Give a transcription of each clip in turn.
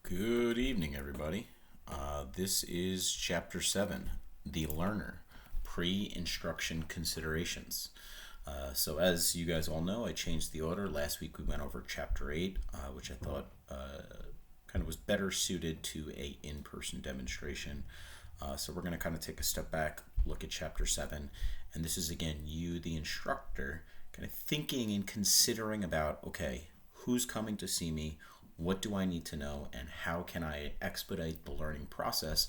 Good evening, everybody. This is Chapter 7, The Learner, Pre-Instruction Considerations. As you guys all know, I changed the order. Last week we went over Chapter 8, which I thought kind of was better suited to a in-person demonstration. So we're going to kind of take a step back, look at Chapter 7, and this is, again, you, the instructor, kind of thinking and considering about, okay, who's coming to see me? What do I need to know, and how can I expedite the learning process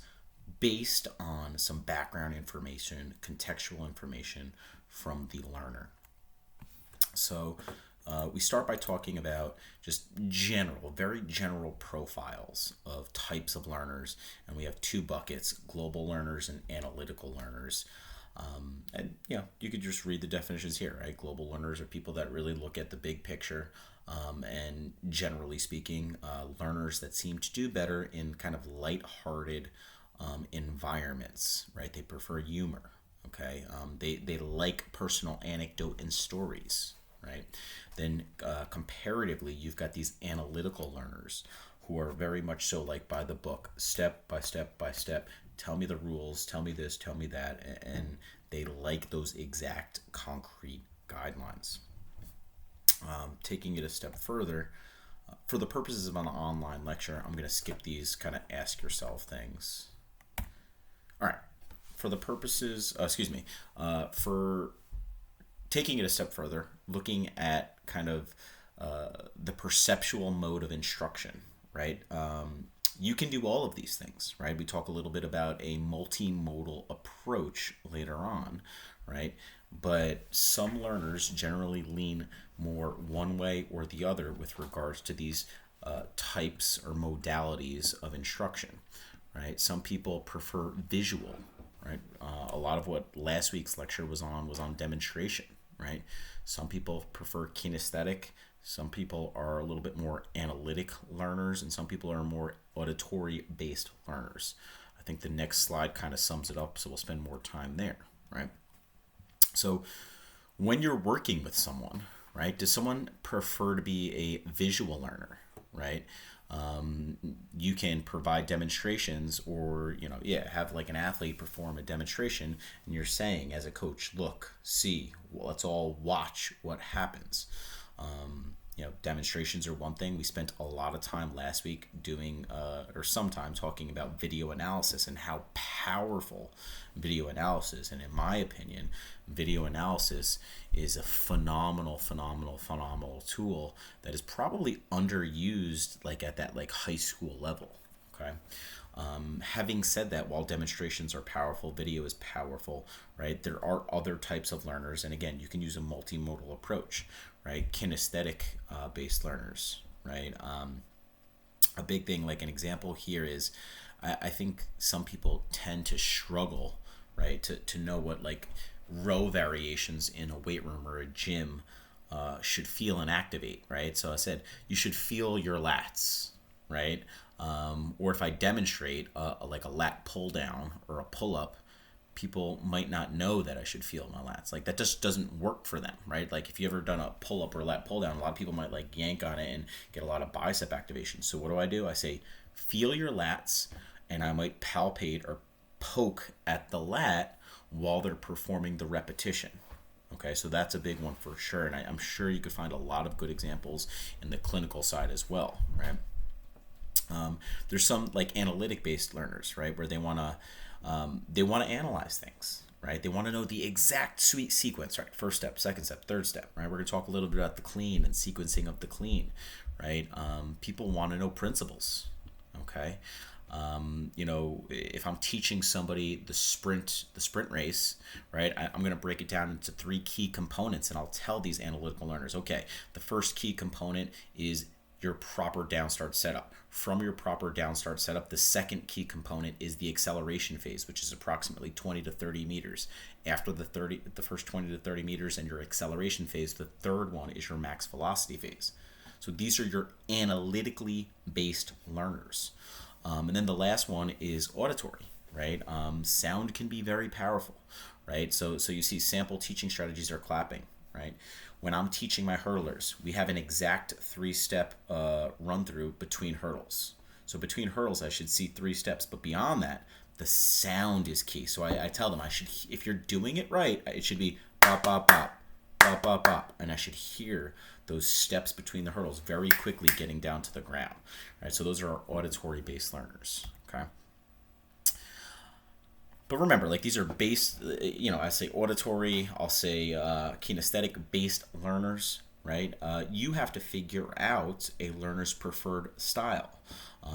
based on some background information, contextual information from the learner? So we start by talking about just very general profiles of types of learners, and we have two buckets: global learners and analytical learners. You could just read the definitions here, right? Global learners are people that really look at the big picture, and generally speaking, learners that seem to do better in kind of light-hearted environments, right? They prefer humor, okay? They like personal anecdote and stories, right? Then comparatively, you've got these analytical learners who are very much so like by the book, step by step by step. Tell me the rules, tell me this, tell me that, and they like those exact concrete guidelines. Taking it a step further, for the purposes of an online lecture, I'm going to skip these kind of ask yourself things. All right. For the purposes, for taking it a step further, looking at kind of the perceptual mode of instruction, right? You can do all of these things, right? We talk a little bit about a multimodal approach later on, right? But some learners generally lean more one way or the other with regards to these types or modalities of instruction, right? Some people prefer visual, right? A lot of what last week's lecture was on demonstration, right? Some people prefer kinesthetic. Some people are a little bit more analytic learners, and some people are more auditory-based learners. I think the next slide kind of sums it up, so we'll spend more time there, right? So when you're working with someone, right, does someone prefer to be a visual learner, right? You can provide demonstrations or, have like an athlete perform a demonstration, and you're saying as a coach, look, see, let's all watch what happens. Demonstrations are one thing. We spent a lot of time last week doing, or some time talking about video analysis and how powerful video analysis, and in my opinion, video analysis is a phenomenal tool that is probably underused like at that like high school level, okay? Having said that, while demonstrations are powerful, video is powerful, right? There are other types of learners, and again, you can use a multimodal approach, right? Kinesthetic based learners, right? A big thing, like an example here is, I think some people tend to struggle, right, to know what like row variations in a weight room or a gym should feel and activate, right? So I said you should feel your lats, right? Or if I demonstrate like a lat pull down or a pull up, people might not know that I should feel my lats. Like that just doesn't work for them, right? Like if you ever done a pull up or lat pull down, a lot of people might like yank on it and get a lot of bicep activation. So what do? I say, feel your lats, and I might palpate or poke at the lat while they're performing the repetition. Okay, so that's a big one for sure. And I'm sure you could find a lot of good examples in the clinical side as well, right? There's some like analytic based learners, right, where they want to analyze things, right? They want to know the exact sweet sequence, right? First step, second step, third step, right? We're going to talk a little bit about the clean and sequencing of the clean, right? People want to know principles, okay? If I'm teaching somebody the sprint race, right, I'm going to break it down into three key components, and I'll tell these analytical learners, okay, the first key component is your proper downstart setup. From your proper downstart setup, the second key component is the acceleration phase, which is approximately 20 to 30 meters. After the first 20 to 30 meters and your acceleration phase, the third one is your max velocity phase. So these are your analytically based learners. And then the last one is auditory, right? Sound can be very powerful, right? So you see sample teaching strategies are clapping, right? When I'm teaching my hurdlers, we have an exact 3-step run through between hurdles. So between hurdles, I should see 3 steps. But beyond that, the sound is key. So I tell them, if you're doing it right, it should be bop, bop, bop, bop, bop, bop. And I should hear those steps between the hurdles very quickly getting down to the ground. All right, so those are our auditory-based learners. Okay. But remember, like these are based, I say auditory, I'll say kinesthetic-based learners, right? You have to figure out a learner's preferred style.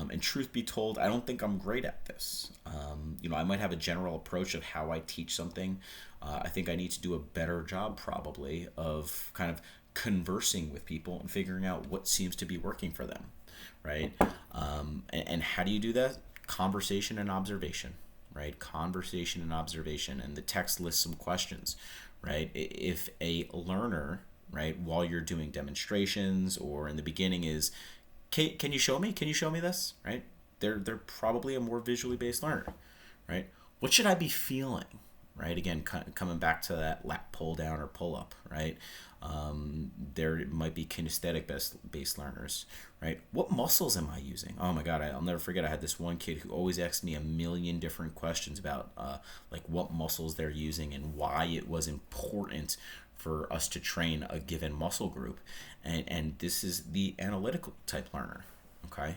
And truth be told, I don't think I'm great at this. I might have a general approach of how I teach something. I think I need to do a better job probably of kind of conversing with people and figuring out what seems to be working for them, right? And how do you do that? Conversation and observation, right? Conversation and observation. And the text lists some questions, right? If a learner, right, while you're doing demonstrations or in the beginning is, can you show me? Can you show me this? Right? They're probably a more visually based learner, right? What should I be feeling? Right? Again, coming back to that lat pull down or pull up, right? There might be kinesthetic based learners, right? What muscles am I using? Oh my God, I'll never forget. I had this one kid who always asked me a million different questions about like what muscles they're using and why it was important for us to train a given muscle group. And this is the analytical type learner, okay?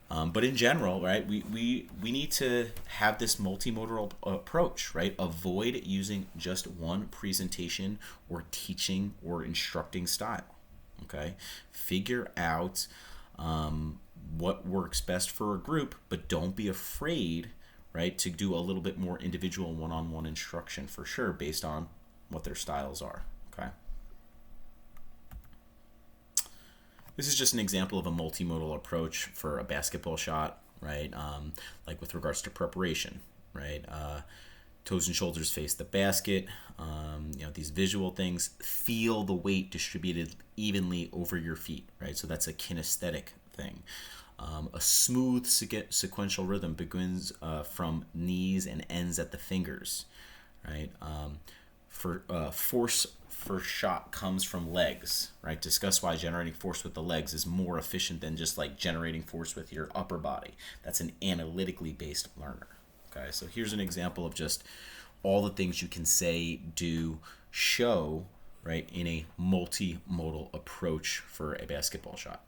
But in general, right, we need to have this multimodal approach, right? Avoid using just one presentation or teaching or instructing style, okay? Figure out what works best for a group, but don't be afraid, right, to do a little bit more individual one-on-one instruction for sure based on what their styles are, okay? This is just an example of a multimodal approach for a basketball shot, right? Like with regards to preparation, right? Toes and shoulders face the basket. These visual things. Feel the weight distributed evenly over your feet, right? So that's a kinesthetic thing. A smooth sequential rhythm begins from knees and ends at the fingers, right? Force for shot comes from legs, right? Discuss why generating force with the legs is more efficient than just like generating force with your upper body. That's an analytically based learner. Okay, so here's an example of just all the things you can say, do, show, right, in a multimodal approach for a basketball shot.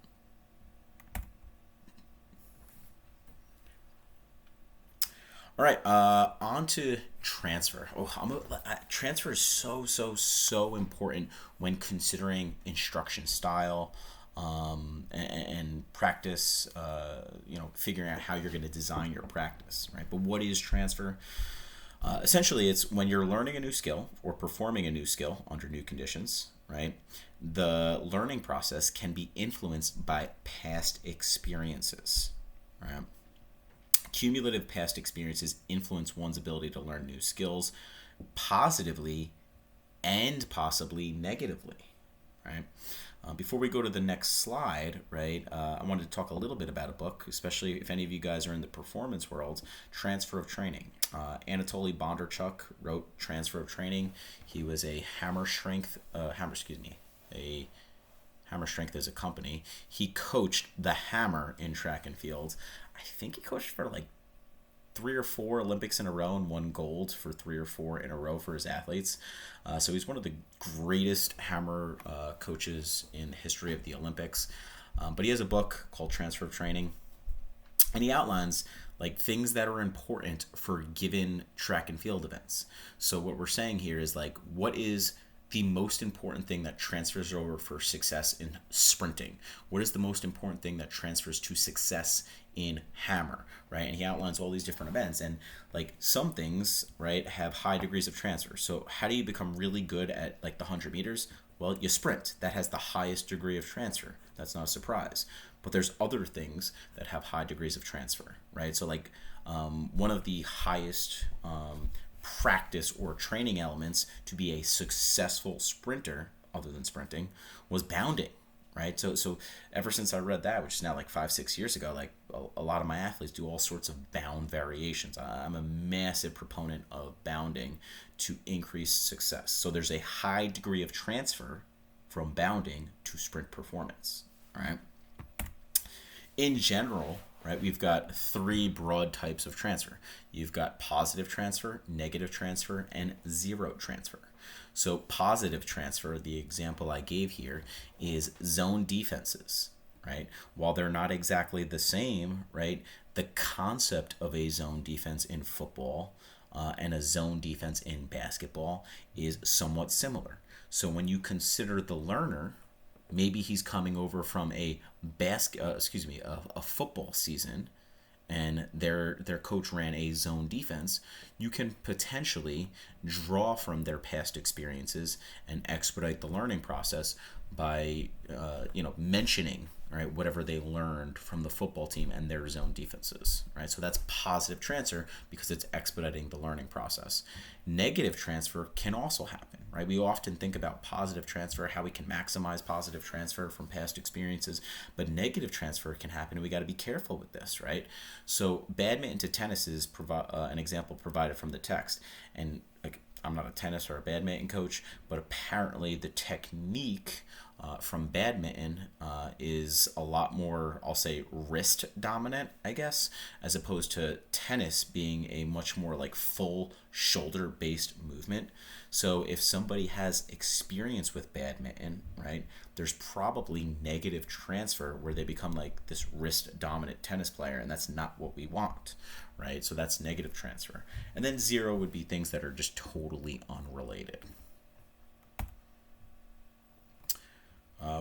All right, on to transfer. Transfer is so important when considering instruction style and practice, figuring out how you're going to design your practice, right? But what is transfer? Essentially, it's when you're learning a new skill or performing a new skill under new conditions, right? The learning process can be influenced by past experiences, right? Cumulative past experiences influence one's ability to learn new skills positively and possibly negatively, right? Before we go to the next slide, right, I wanted to talk a little bit about a book, especially if any of you guys are in the performance world, Transfer of Training. Anatoly Bondarchuk wrote Transfer of Training. He was a Hammer Strength as a company. He coached the Hammer in track and field. I think he coached for like 3 or 4 Olympics in a row and won gold for 3 or 4 in a row for his athletes. So he's one of the greatest Hammer coaches in the history of the Olympics. But he has a book called Transfer of Training, and he outlines like things that are important for given track and field events. So what we're saying here is like, what is the most important thing that transfers over for success in sprinting? What is the most important thing that transfers to success in Hammer, right? And he outlines all these different events, and like some things, right, have high degrees of transfer. So how do you become really good at like the 100 meters? Well, you sprint. That has the highest degree of transfer. That's not a surprise. But there's other things that have high degrees of transfer, right? So like one of the highest practice or training elements to be a successful sprinter, other than sprinting, was bounding, right? So ever since I read that, which is now like 5-6 years ago, like a lot of my athletes do all sorts of bound variations. I'm a massive proponent of bounding to increase success. So there's a high degree of transfer from bounding to sprint performance, all right? In general, right? We've got three broad types of transfer. You've got positive transfer, negative transfer, and zero transfer. So positive transfer, the example I gave here, is zone defenses, right? While they're not exactly the same, right? The concept of a zone defense in football and a zone defense in basketball is somewhat similar. So when you consider the learner, maybe he's coming over from a football season, and their coach ran a zone defense. You can potentially draw from their past experiences and expedite the learning process by mentioning, right, whatever they learned from the football team and their zone defenses, right? So that's positive transfer because it's expediting the learning process. Negative transfer can also happen, right? We often think about positive transfer, how we can maximize positive transfer from past experiences, but negative transfer can happen, and we got to be careful with this, right? So badminton to tennis is an example provided from the text, and like, I'm not a tennis or a badminton coach, but apparently the technique from badminton is a lot more, I'll say, wrist dominant, I guess, as opposed to tennis being a much more like full shoulder based movement. So if somebody has experience with badminton, right, there's probably negative transfer where they become like this wrist dominant tennis player, and that's not what we want, right? So that's negative transfer. And then zero would be things that are just totally unrelated.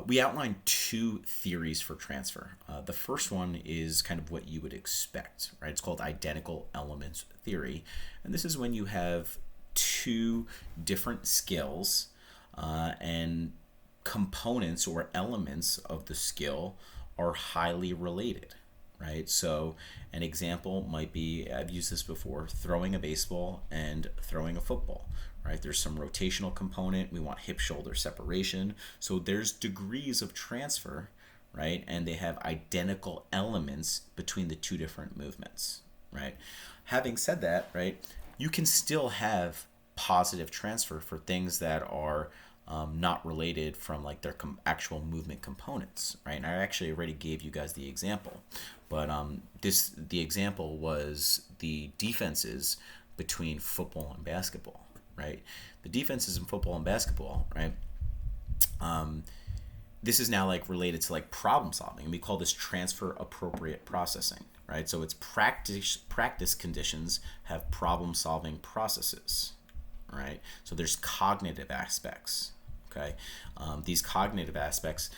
We outlined two theories for transfer. The first one is kind of what you would expect, right? It's called identical elements theory. And this is when you have two different skills and components or elements of the skill are highly related, right? So an example might be, I've used this before, throwing a baseball and throwing a football, right? There's some rotational component. We want hip shoulder separation. So there's degrees of transfer, right? And they have identical elements between the two different movements, right? Having said that, right, you can still have positive transfer for things that are not related from like their actual movement components, right? And I actually already gave you guys the example, but the example was the defenses between football and basketball, right? The defenses in football and basketball, right? This is now like related to like problem solving, and we call this transfer appropriate processing, right? So it's practice conditions have problem solving processes, right? So there's cognitive aspects. Okay, these cognitive aspects.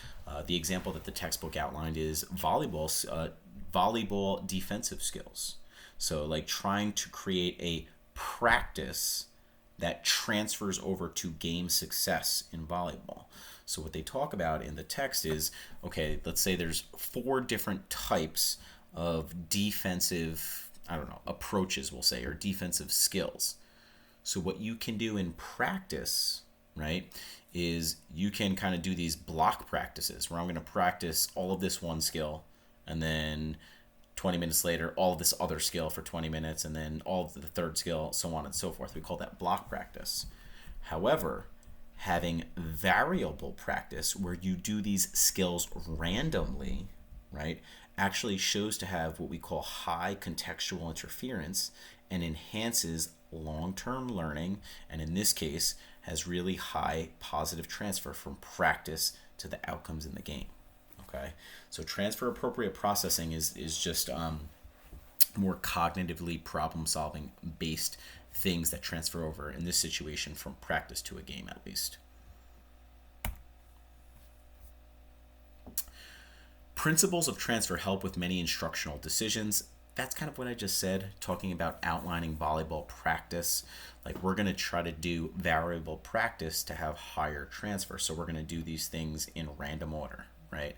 The example that the textbook outlined is volleyball defensive skills. So like trying to create a practice that transfers over to game success in volleyball. So what they talk about in the text is, okay, let's say there's 4 different types of defensive, approaches, we'll say, or defensive skills. So what you can do in practice, right, is you can kind of do these block practices where I'm going to practice all of this one skill, and then 20 minutes later all of this other skill for 20 minutes, and then all of the third skill, so on and so forth. We call that block practice. However, having variable practice where you do these skills randomly, right, actually shows to have what we call high contextual interference and enhances long-term learning, and in this case has really high positive transfer from practice to the outcomes in the game. Okay, so transfer appropriate processing is just more cognitively problem solving based things that transfer over, in this situation, from practice to a game at least. Principles of transfer help with many instructional decisions. That's kind of what I just said, talking about outlining volleyball practice. Like, we're going to try to do variable practice to have higher transfer. So we're going to do these things in random order, right?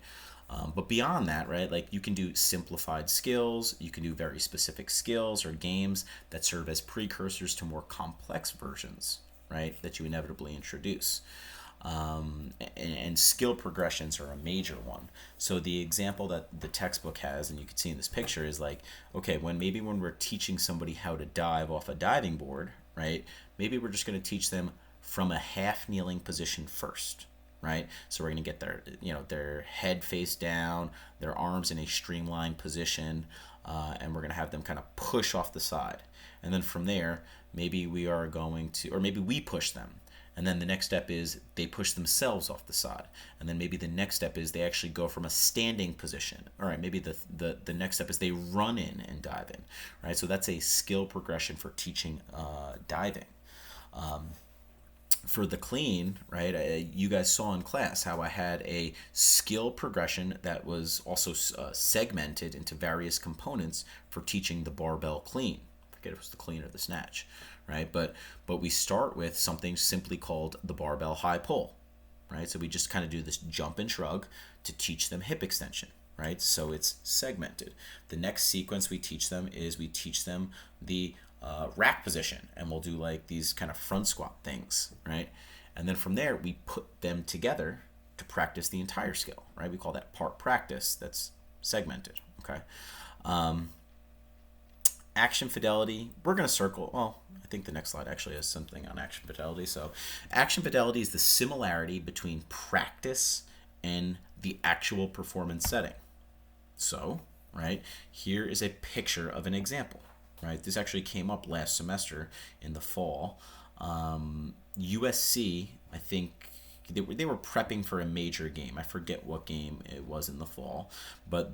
But beyond that, right, like you can do simplified skills, you can do very specific skills or games that serve as precursors to more complex versions, right, that you inevitably introduce. And skill progressions are a major one. So the example that the textbook has, and you can see in this picture, is like, okay, when we're teaching somebody how to dive off a diving board, right, maybe we're just going to teach them from a half kneeling position first, right? So we're going to get their head face down, their arms in a streamlined position, and we're going to have them kind of push off the side. And then from there, maybe we are going to, or maybe we push them. And then the next step is they push themselves off the side. And then maybe the next step is they actually go from a standing position. All right, maybe the next step is they run in and dive in, right? So that's a skill progression for teaching diving. For the clean, right, you guys saw in class how I had a skill progression that was also segmented into various components for teaching the barbell clean. I forget if it was the clean or the snatch, right? But we start with something simply called the barbell high pull, right? So we just kind of do this jump and shrug to teach them hip extension, right? So it's segmented. The next sequence we teach them is we teach them the rack position, and we'll do like these kind of front squat things, right? And then from there we put them together to practice the entire skill, right? We call that part practice. That's segmented. Okay. Action fidelity, we're going to circle. Well, I think the next slide actually has something on action fidelity. So action fidelity is the similarity between practice and the actual performance setting. So, right, here is a picture of an example. Right, this actually came up last semester in the fall. USC, I think they were prepping for a major game. I forget what game it was in the fall, but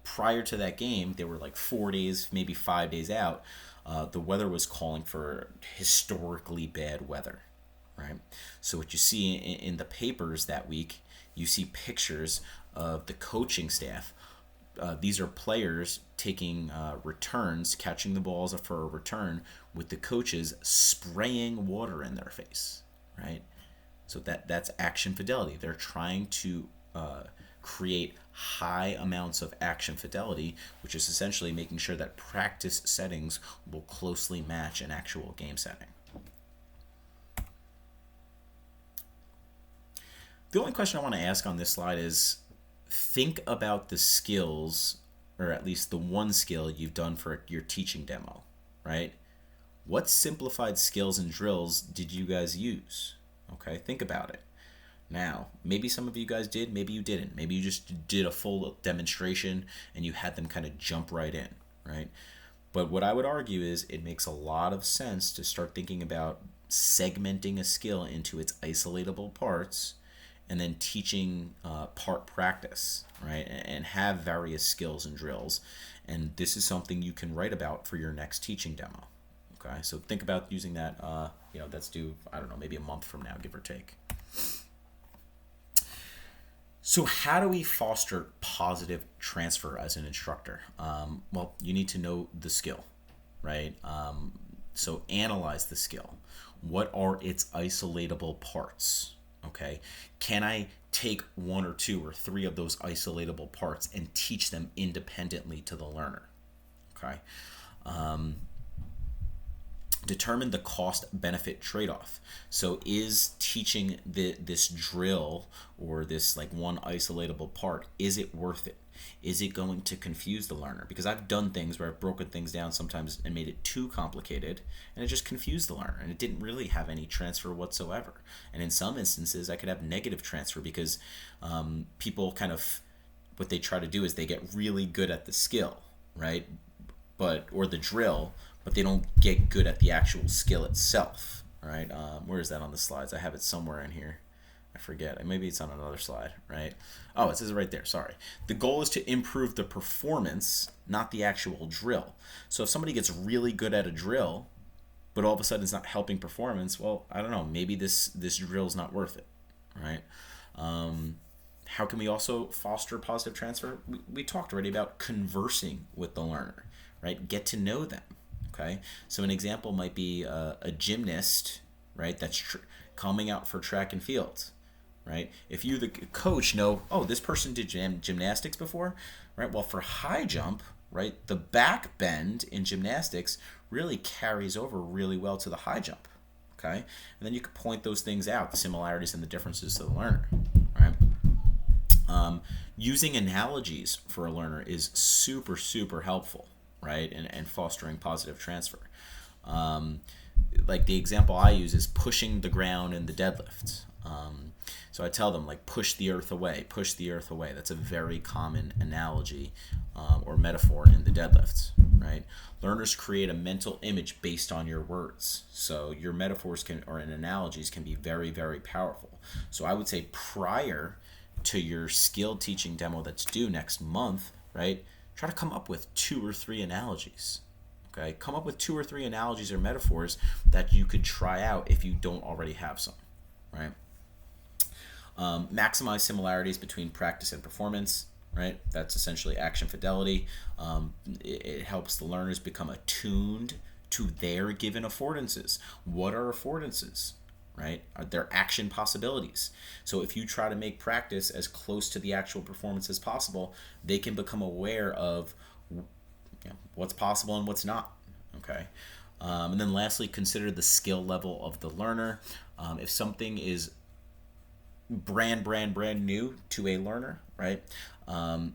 prior to that game, they were like 4 days, maybe 5 days out. The weather was calling for historically bad weather, right? So what you see in the papers that week, you see pictures of the coaching staff. These are players taking returns, catching the balls for a return, with the coaches spraying water in their face, right? So that's action fidelity. They're trying to create high amounts of action fidelity, which is essentially making sure that practice settings will closely match an actual game setting. The only question I want to ask on this slide is, think about the skills, or at least the one skill you've done for your teaching demo, right? What simplified skills and drills did you guys use? Okay, think about it. Now, maybe some of you guys did, maybe you didn't. Maybe you just did a full demonstration and you had them kind of jump right in, right? But what I would argue is it makes a lot of sense to start thinking about segmenting a skill into its isolatable parts, and then teaching part practice, right? And have various skills and drills. And this is something you can write about for your next teaching demo. Okay, so think about using that. That's due, I don't know, maybe a month from now, give or take. So how do we foster positive transfer as an instructor? Well, you need to know the skill, right? So analyze the skill. What are its isolatable parts? Okay, can I take one or two or three of those isolatable parts and teach them independently to the learner? Okay. Determine the cost-benefit trade-off. So is teaching this drill or this like one isolatable part, is it worth it? Is it going to confuse the learner? Because I've done things where I've broken things down sometimes and made it too complicated, and it just confused the learner, and it didn't really have any transfer whatsoever. And in some instances, I could have negative transfer because people kind of, what they try to do is they get really good at the skill, right? Or the drill, but they don't get good at the actual skill itself, right? Where is that on the slides? I have it somewhere in here. I forget. Maybe it's on another slide, right? Oh, it says it right there. Sorry. The goal is to improve the performance, not the actual drill. So if somebody gets really good at a drill, but all of a sudden it's not helping performance, well, I don't know. Maybe this drill is not worth it, right? How can we also foster positive transfer? We talked already about conversing with the learner, right? Get to know them, okay? So an example might be a gymnast, right, that's coming out for track and field. Right? If you, the coach, know, oh, this person did gymnastics before, right? Well, for high jump, right, the back bend in gymnastics really carries over really well to the high jump, okay? And then you can point those things out, the similarities and the differences to the learner, right? Using analogies for a learner is super, super helpful, right? And fostering positive transfer. like the example I use is pushing the ground in the deadlift. So I tell them, like, push the earth away, push the earth away. That's a very common analogy or metaphor in the deadlifts, right? Learners create a mental image based on your words. So your metaphors can, or analogies can be very, very powerful. So I would say prior to your skill teaching demo that's due next month, right? Try to come up with 2 or 3 analogies. Okay, come up with 2 or 3 analogies or metaphors that you could try out if you don't already have some, right? Maximize similarities between practice and performance, right? That's essentially action fidelity. It helps the learners become attuned to their given affordances. What are affordances, right? Are there action possibilities? So if you try to make practice as close to the actual performance as possible, they can become aware of what's possible and what's not, okay? And then lastly, consider the skill level of the learner. If something is brand new to a learner, right?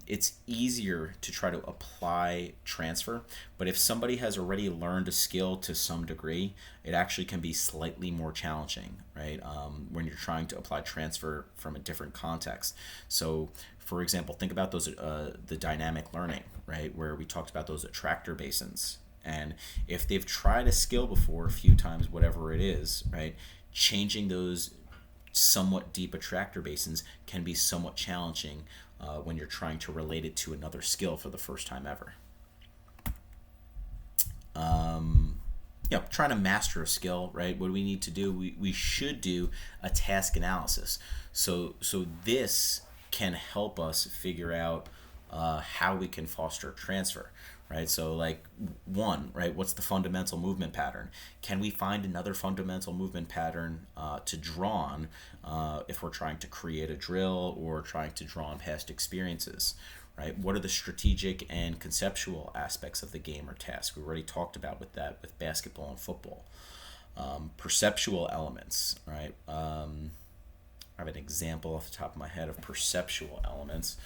It's easier to try to apply transfer, but if somebody has already learned a skill to some degree, it actually can be slightly more challenging, right? When you're trying to apply transfer from a different context. So, for example, think about those the dynamic learning, right, where we talked about those attractor basins. And if they've tried a skill before a few times, whatever it is, right, changing those somewhat deep attractor basins can be somewhat challenging when you're trying to relate it to another skill for the first time ever. Trying to master a skill, right? What do we need to do? We should do a task analysis. So this can help us figure out how we can foster transfer, right? So like one, right, what's the fundamental movement pattern? Can we find another fundamental movement pattern to draw on if we're trying to create a drill or trying to draw on past experiences, right? What are the strategic and conceptual aspects of the game or task? We already talked about with that with basketball and football. Perceptual elements, right? I have an example off the top of my head of perceptual elements,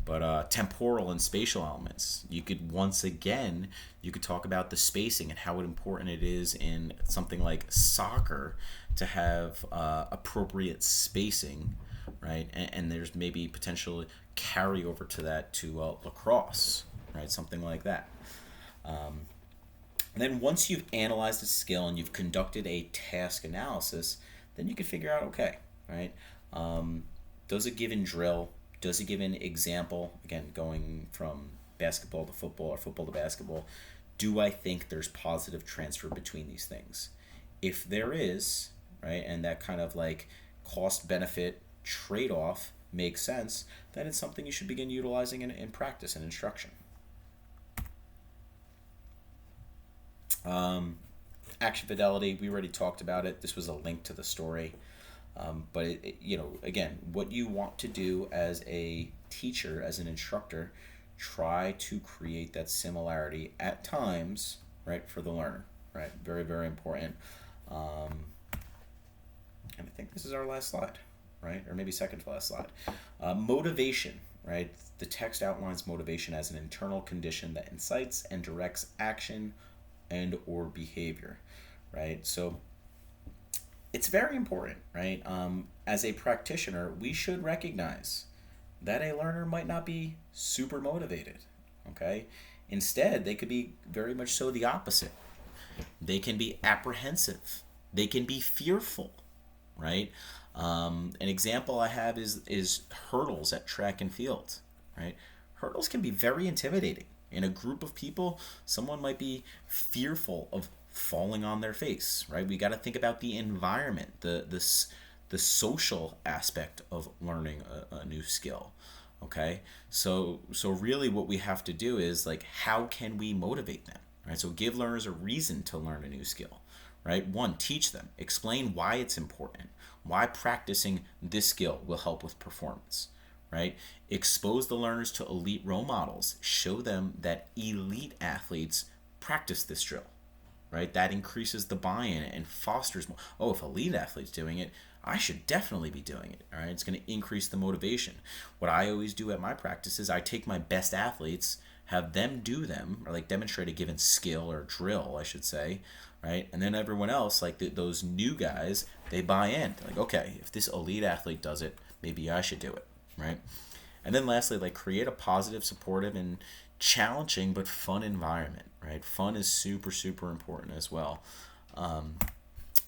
but temporal and spatial elements. You could talk about the spacing and how important it is in something like soccer to have appropriate spacing, right? And there's maybe potential carryover to that to lacrosse, right? Something like that. And then once you've analyzed a skill and you've conducted a task analysis, then you can figure out, okay, right? Does a given drill, does a given example, again, going from basketball to football or football to basketball, do I think there's positive transfer between these things? If there is, right, and that kind of like cost-benefit trade-off makes sense, then it's something you should begin utilizing in practice and instruction. Action fidelity, we already talked about it. This was a link to the story. But again, what you want to do as a teacher, as an instructor, try to create that similarity at times, right, for the learner, right? Very, very important. And I think this is our last slide, right? Or maybe second to last slide. Motivation, right? The text outlines motivation as an internal condition that incites and directs action and or behavior, right? So it's very important, right? As a practitioner, we should recognize that a learner might not be super motivated, okay? Instead, they could be very much so the opposite. They can be apprehensive. They can be fearful, right? An example I have is hurdles at track and field, right? Hurdles can be very intimidating. In a group of people, someone might be fearful of falling on their face, right? We got to think about the environment, the social aspect of learning a new skill, okay? So really what we have to do is like, how can we motivate them, right? So give learners a reason to learn a new skill, right? One, teach them, explain why it's important, why practicing this skill will help with performance, right? Expose the learners to elite role models, show them that elite athletes practice this drill, right? That increases the buy-in and fosters more. Oh, if elite athlete's doing it, I should definitely be doing it, all right? It's going to increase the motivation. What I always do at my practice is I take my best athletes have them do them, or like demonstrate a given skill or drill, I should say, right? And then everyone else, like those new guys, they buy in. They're like, okay, if this elite athlete does it, maybe I should do it, right? And then lastly, like create a positive, supportive, and challenging but fun environment, right? Fun is super, super important as well.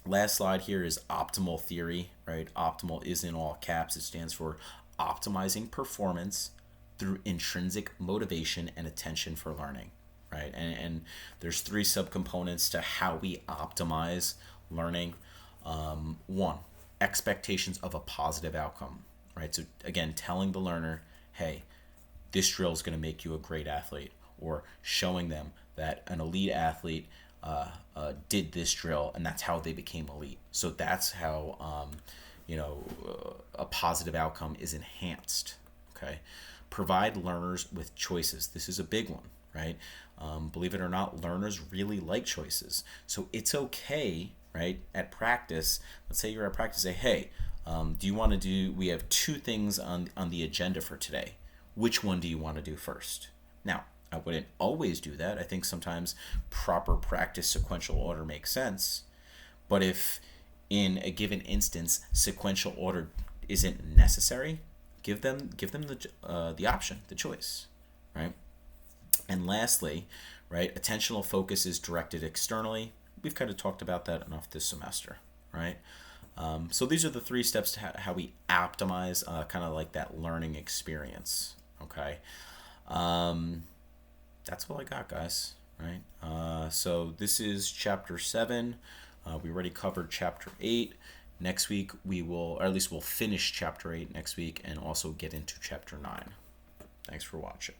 Last slide here is optimal theory, right? Optimal is in all caps. It stands for optimizing performance through intrinsic motivation and attention for learning, right? And there's three subcomponents to how we optimize learning. One, expectations of a positive outcome, right? So again, telling the learner, hey, this drill is going to make you a great athlete, or showing them that an elite athlete did this drill and that's how they became elite. So that's how a positive outcome is enhanced. Okay, provide learners with choices. This is a big one, right? Believe it or not, learners really like choices. So it's okay, right? At practice, let's say you're at practice, say, hey, do you want to do? We have two things on the agenda for today. Which one do you want to do first? Now, I wouldn't always do that. I think sometimes proper practice sequential order makes sense. But if in a given instance sequential order isn't necessary, give them the option, the choice, right? And lastly, right, attentional focus is directed externally. We've kind of talked about that enough this semester, right? So these are the three steps to how we optimize kind of like that learning experience. Okay. That's all I got, guys. Right. So this is chapter 7. We already covered chapter 8. Next week we will, or at least we'll finish chapter 8 next week and also get into chapter 9. Thanks for watching.